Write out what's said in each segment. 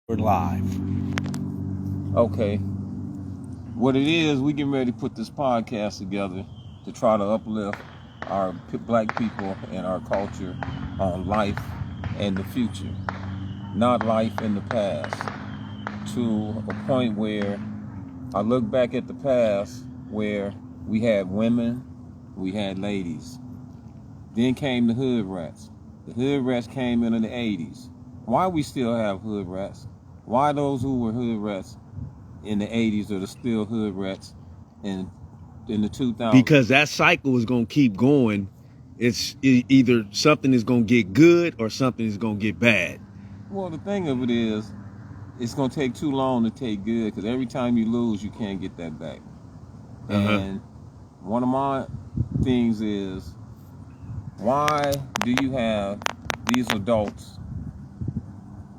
We're live. Okay. What it is, we getting ready to put this podcast together to try to uplift our black people and our culture on life and the future, not life in the past. To a point where I look back at the past where we had women, we had ladies. Then came the hood rats. The hood rats came in the 80s. Why we still have hood rats? Why those who were hood rats in the 80s are still hood rats in the 2000s? Because that cycle is going to keep going. It's either something is going to get good or something is going to get bad. Well, the thing of it is, it's going to take too long to take good, because every time you lose, you can't get that back. And one of my things is, why do you have these adults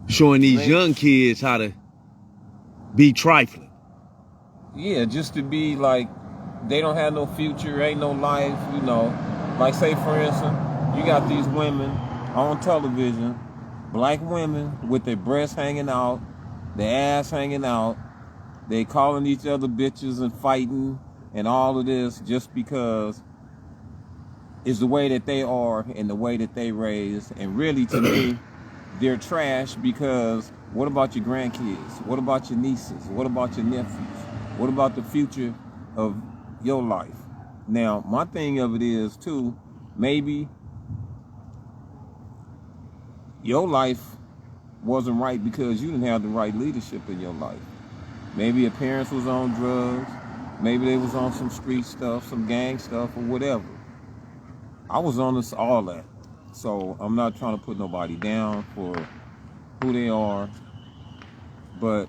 showing these young kids how to be trifling? Yeah, just to be like, they don't have no future, ain't no life, you know. Like, say for instance, you got these women on television, black women with their breasts hanging out, their ass hanging out, they calling each other bitches and fighting and all of this just because it's the way that they are and the way that they raised. And really, to me, they're trash, because what about your grandkids? What about your nieces? What about your nephews? What about the future of your life? Now, my thing of it is, too, maybe your life wasn't right because you didn't have the right leadership in your life. Maybe your parents was on drugs. Maybe they was on some street stuff, some gang stuff, or whatever. I was on this, all that. So I'm not trying to put nobody down for who they are, but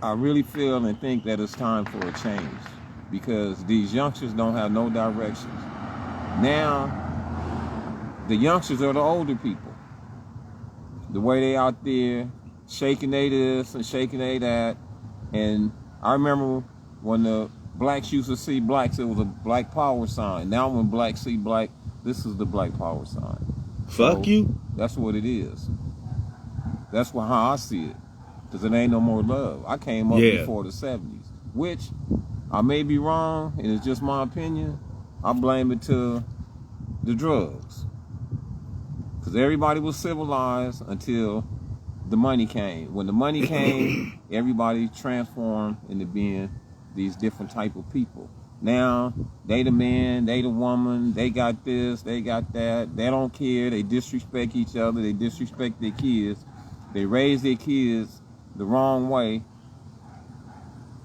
I really feel and think that it's time for a change, because these youngsters don't have no directions. Now, the youngsters are the older people. The way they out there shaking they this and shaking they that. And I remember when the blacks used to see blacks, it was a black power sign. Now when blacks see black, this is the black power sign. Fuck you. That's what it is. That's how I see it. Because it ain't no more love. I came up before the 70s, which I may be wrong, and it's just my opinion. I blame it to the drugs. Because everybody was civilized until the money came. When the money came, everybody transformed into being these different type of people. Now, they the man, they the woman, they got this, they got that. They don't care. They disrespect each other. They disrespect their kids. They raise their kids the wrong way.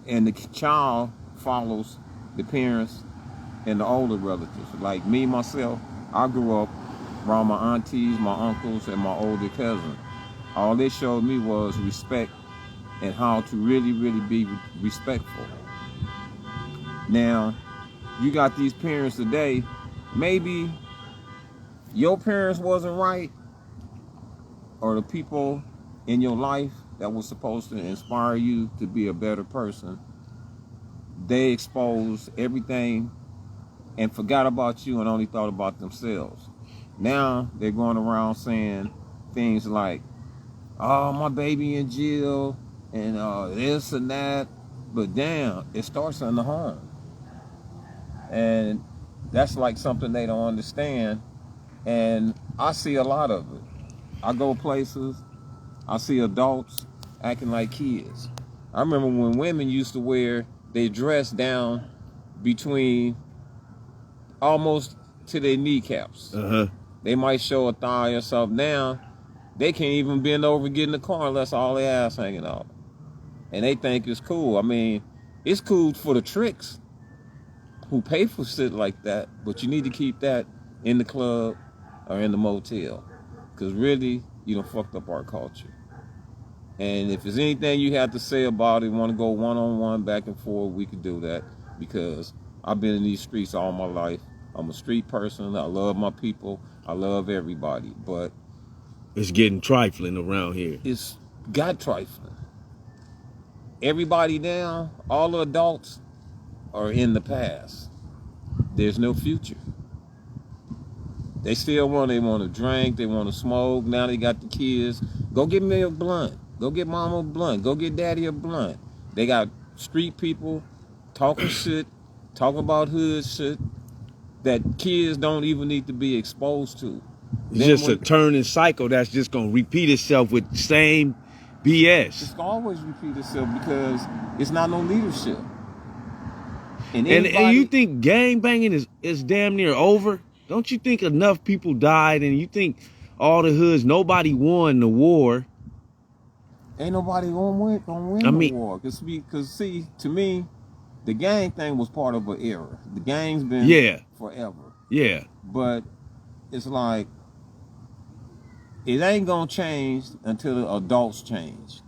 And the child follows the parents and the older relatives. Like me, myself, I grew up around my aunties, my uncles, and my older cousin. All they showed me was respect and how to really, really be respectful. Now, you got these parents today, maybe your parents wasn't right, or the people in your life that was supposed to inspire you to be a better person, they exposed everything and forgot about you and only thought about themselves. Now they're going around saying things like, oh, my baby in jail, and this and that. But damn, it starts in the home. And that's like something they don't understand. And I see a lot of it. I go places, I see adults acting like kids. I remember when women used to wear their dress down between almost to their kneecaps. They might show a thigh or something. Now, they can't even bend over and get in the car unless all their ass hanging out. And they think it's cool. I mean, it's cool for the tricks who pay for shit like that, but you need to keep that in the club or in the motel. Because really, you done fucked up our culture. And if there's anything you have to say about it, want to go one-on-one, back and forth, we could do that. Because I've been in these streets all my life. I'm a street person. I love my people. I love everybody. But it's getting trifling around here. It's got trifling. Everybody now, all the adults are in the past. There's no future. They still want to drink, they want to smoke. Now they got the kids. Go get me a blunt. Go get mama a blunt. Go get daddy a blunt. They got street people talking shit, talking about hood shit that kids don't even need to be exposed to. It's just a turning cycle that's just gonna repeat itself with the same BS. It's gonna always repeat itself because it's not no leadership. And you think gang banging is damn near over? Don't you think enough people died and you think all the hoods, nobody won the war? Ain't nobody gonna win the war. Cause see, to me, the gang thing was part of an era. The gang's been forever. Yeah. But it's like, it ain't gonna change until the adults change.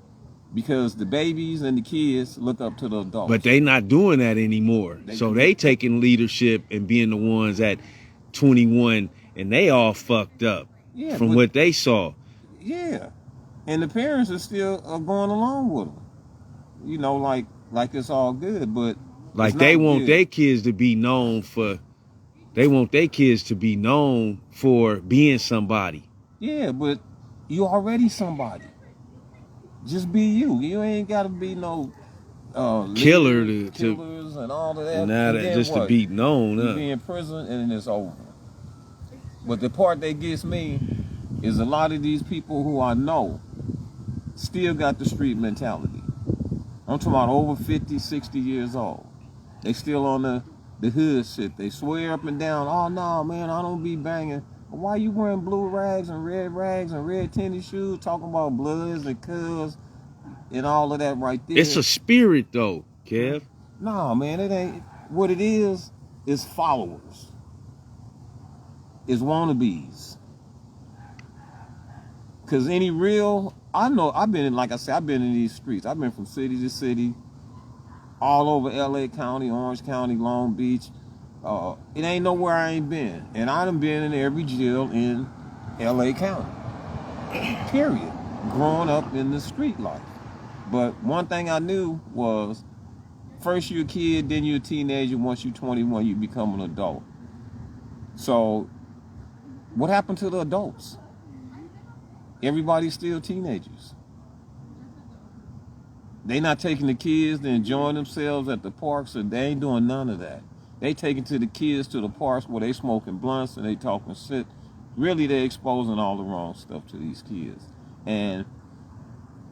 Because the babies and the kids look up to the adults. But they not doing that anymore. They taking leadership and being the ones at 21 and they all fucked up from what they saw. Yeah. And the parents are still going along with them. You know, like it's all good, but like they want their kids to be known for, being somebody. Yeah, but you already somebody. Just be you. You ain't gotta be no killers and all of that. Now that just to be known. You be in prison and it's over. But the part that gets me is a lot of these people who I know still got the street mentality. I'm talking about over 50, 60 years old. They still on the hood shit. They swear up and down, oh no, man, I don't be banging. Why you wearing blue rags and red tennis shoes, talking about Bloods and Cubs and all of that right there? It's a spirit though, Kev. Nah, man, it ain't. What it is followers. It's wannabes. Cause any real, I know, I've been in these streets. I've been from city to city, all over LA County, Orange County, Long Beach. It ain't nowhere I ain't been. And I done been in every jail in LA County. Period. Growing up in the street life. But one thing I knew was, first you're a kid, then you're a teenager. Once you're 21, you become an adult. So, what happened to the adults? Everybody's still teenagers. They not taking the kids to enjoying themselves at the parks, and they ain't doing none of that. They taking to the kids to the parks where they smoking blunts and they talking shit. Really, they exposing all the wrong stuff to these kids. And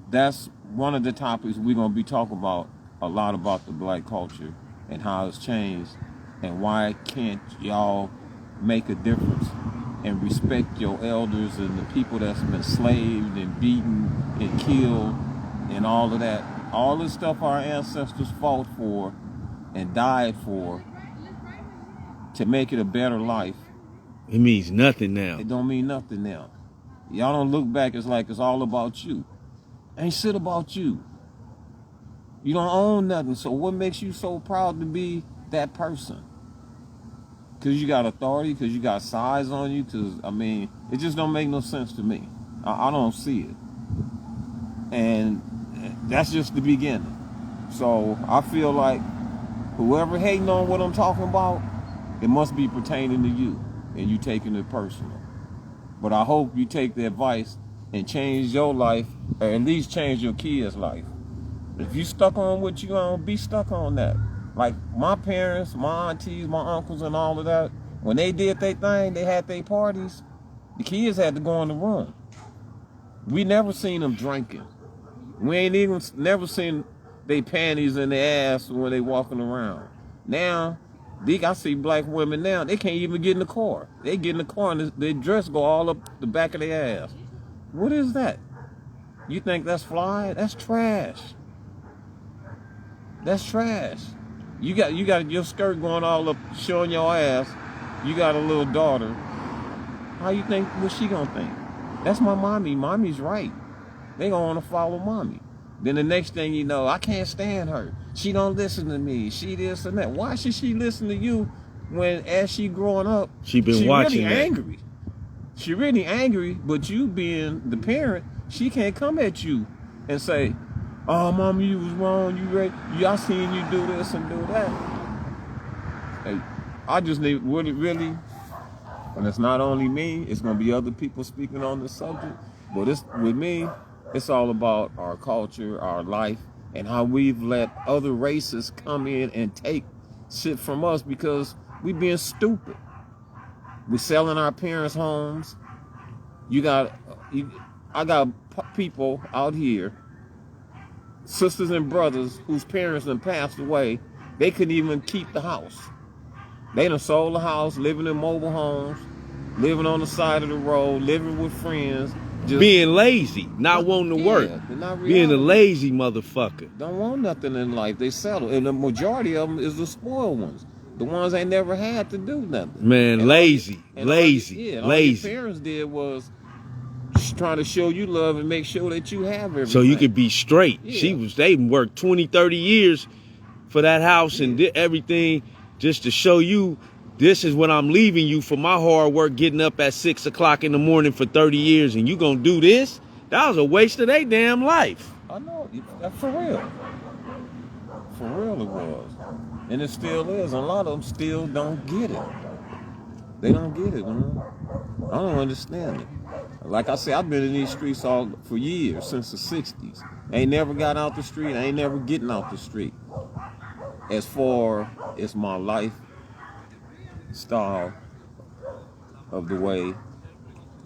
that's one of the topics we're going to be talking about a lot, about the black culture and how it's changed and why can't y'all make a difference and respect your elders and the people that's been slaved and beaten and killed and all of that. All the stuff our ancestors fought for and died for to make it a better life. It means nothing now. It don't mean nothing now. Y'all don't look back, it's like it's all about you. Ain't shit about you. You don't own nothing, so what makes you so proud to be that person? Because you got authority, because you got size on you, because, I mean, it just don't make no sense to me. I don't see it. And that's just the beginning. So I feel like whoever hating on what I'm talking about, it must be pertaining to you, and you taking it personal. But I hope you take the advice and change your life, or at least change your kids' life. If you stuck on what you on, be stuck on that. Like my parents, my aunties, my uncles, and all of that, when they did their thing, they had their parties, the kids had to go in the room. We never seen them drinking. We ain't even never seen they panties in their ass when they walking around. Now, I see black women now, they can't even get in the car. They get in the car and their dress go all up the back of their ass. What is that? You think that's fly? That's trash. That's trash. You got your skirt going all up, showing your ass. You got a little daughter. How you think, what's she gonna think? That's my mommy. Mommy's right. They gonna wanna follow mommy. Then the next thing you know, I can't stand her. She don't listen to me. She this and that. Why should she listen to you when, as she growing up, she watching really angry? She really angry, but you being the parent, she can't come at you and say, oh, mom, you was wrong. I seen you do this and do that. Hey, I just need, really, and it's not only me, it's going to be other people speaking on the subject, but it's with me, It's all about our culture, our life, and how we've let other races come in and take shit from us because we being stupid. We selling our parents' homes. I got people out here, sisters and brothers whose parents done passed away. They couldn't even keep the house. They done sold the house, living in mobile homes, living on the side of the road, living with friends. Just being lazy, not wanting to work. Being a lazy motherfucker. Don't want nothing in life. They settle. And the majority of them is the spoiled ones. The ones ain't never had to do nothing. Man, and lazy. Lazy. All your parents did was trying to show you love and make sure that you have everything. So you could be straight. Yeah. They worked 20, 30 years for that house and did everything just to show you this is what I'm leaving you for my hard work getting up at 6 o'clock in the morning for 30 years and you gonna do this? That was a waste of their damn life. I know, for real. For real it was. And it still is. A lot of them still don't get it. They don't get it, man. I don't understand it. Like I said, I've been in these streets for years, since the 60s. Ain't never got out the street. I ain't never getting out the street. As far as my lifestyle of the way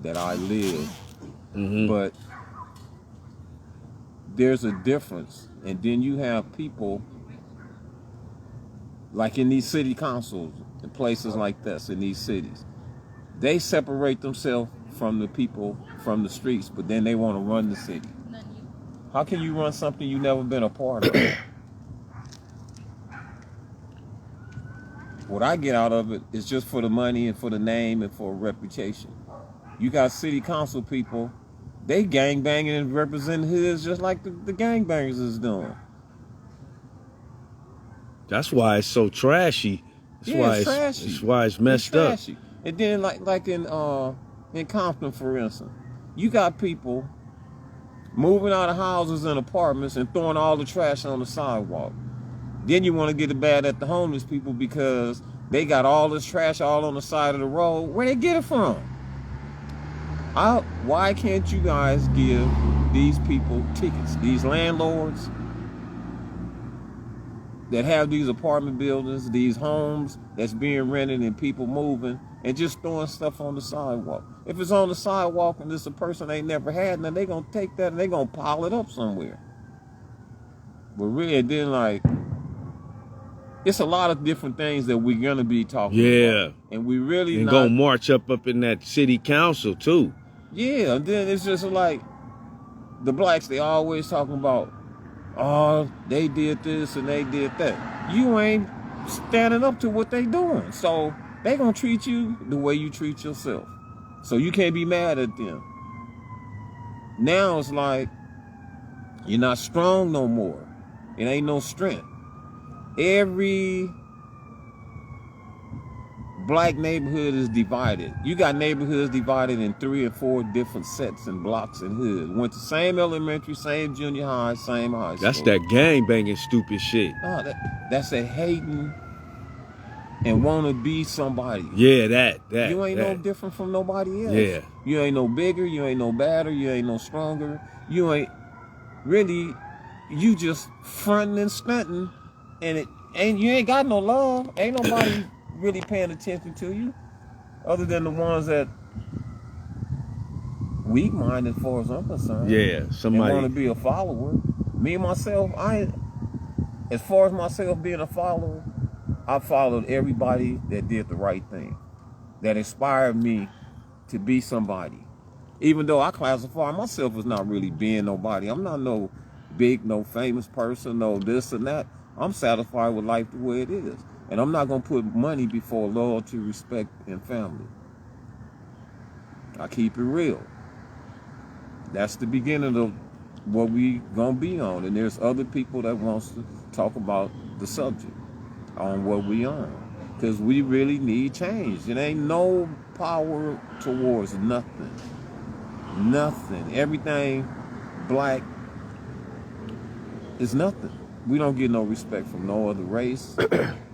that I live. Mm-hmm. But there's a difference. And then you have people like in these city councils and places like this in these cities. They separate themselves from the people from the streets, but then they want to run the city. How can you run something you've never been a part of? What I get out of it is just for the money and for the name and for a reputation. You got city council people, they gangbanging and representing hoods just like the gangbangers is doing. That's why it's so trashy. That's why it's messed up. And then like in Compton, for instance, you got people moving out of houses and apartments and throwing all the trash on the sidewalk. Then you want to get it bad at the homeless people because they got all this trash all on the side of the road. Where they get it from? Why can't you guys give these people tickets? These landlords that have these apartment buildings, these homes that's being rented and people moving and just throwing stuff on the sidewalk. If it's on the sidewalk and it's a person they never had, then they gonna take that and they gonna pile it up somewhere. But really, then it's a lot of different things that we're gonna be talking about. And we really gonna march up in that city council too. Yeah, and then it's just like the blacks, they always talking about, oh, they did this and they did that. You ain't standing up to what they doing. So they gonna treat you the way you treat yourself. So you can't be mad at them. Now it's like, you're not strong no more. It ain't no strength. Every black neighborhood is divided. You got neighborhoods divided in 3 or 4 different sets and blocks and hoods. Went to same elementary, same junior high, same high school. That's that gang banging stupid shit. No, that's a hating and want to be somebody. Yeah, that. You ain't no different from nobody else. Yeah. You ain't no bigger, you ain't no badder, you ain't no stronger. You ain't really, you just fronting and stunting, and you ain't got no love. Ain't nobody really paying attention to you, other than the ones that weak-minded, as far as I'm concerned. Yeah, somebody want to be a follower. Me myself, as far as myself being a follower, I followed everybody that did the right thing, that inspired me to be somebody. Even though I classify myself as not really being nobody. I'm not no big, no famous person, no this and that. I'm satisfied with life the way it is. And I'm not going to put money before loyalty, respect, and family. I keep it real. That's the beginning of what we going to be on. And there's other people that wants to talk about the subject on what we on. Because we really need change. It ain't no power towards nothing. Nothing. Everything black is nothing. We don't get no respect from no other race.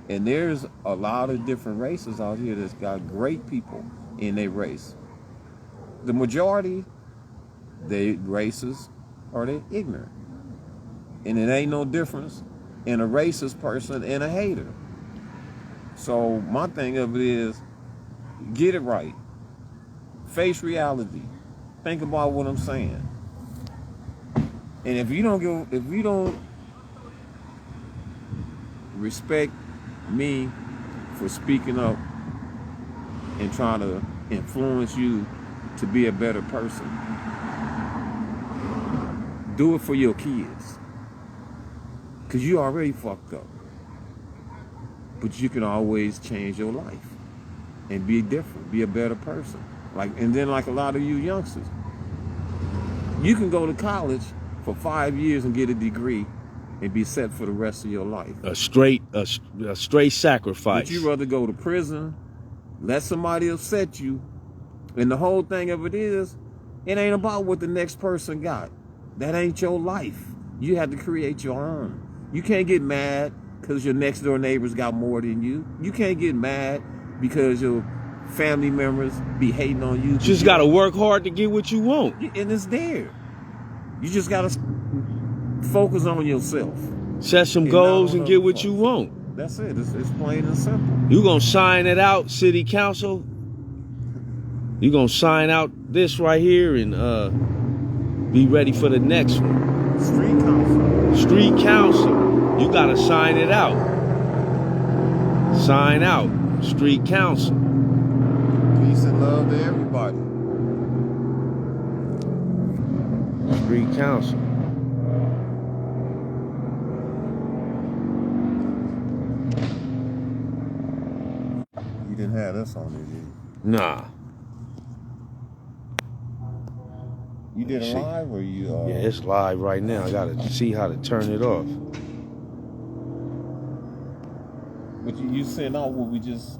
And there's a lot of different races out here that's got great people in their race. The majority, they racist, or they're ignorant. And it ain't no difference in a racist person and a hater. So my thing of it is, get it right. Face reality. Think about what I'm saying. And if you don't respect me for speaking up and trying to influence you to be a better person, do it for your kids. Because you already fucked up. But you can always change your life and be different, be a better person. And then like a lot of you youngsters, you can go to college for 5 years and get a degree and be set for the rest of your life. A straight sacrifice. But you rather go to prison, let somebody upset you, and the whole thing of it is, it ain't about what the next person got. That ain't your life. You have to create your own. You can't get mad because your next door neighbors got more than you. You can't get mad because your family members be hating on you. You just got to work hard to get what you want. And it's there. You just got to focus on yourself. Set some goals and get what you want. That's it. It's plain and simple. You going to sign it out, city council? You going to sign out this right here and be ready for the next one. Street council. Street council. You got to sign it out. Sign out. Street council. Peace and love to everybody. Street council. You didn't have this on there, did you? Nah. You did it live or you? Yeah, it's live right now. I got to see how to turn it off. But you sent out what we just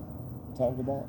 talked about?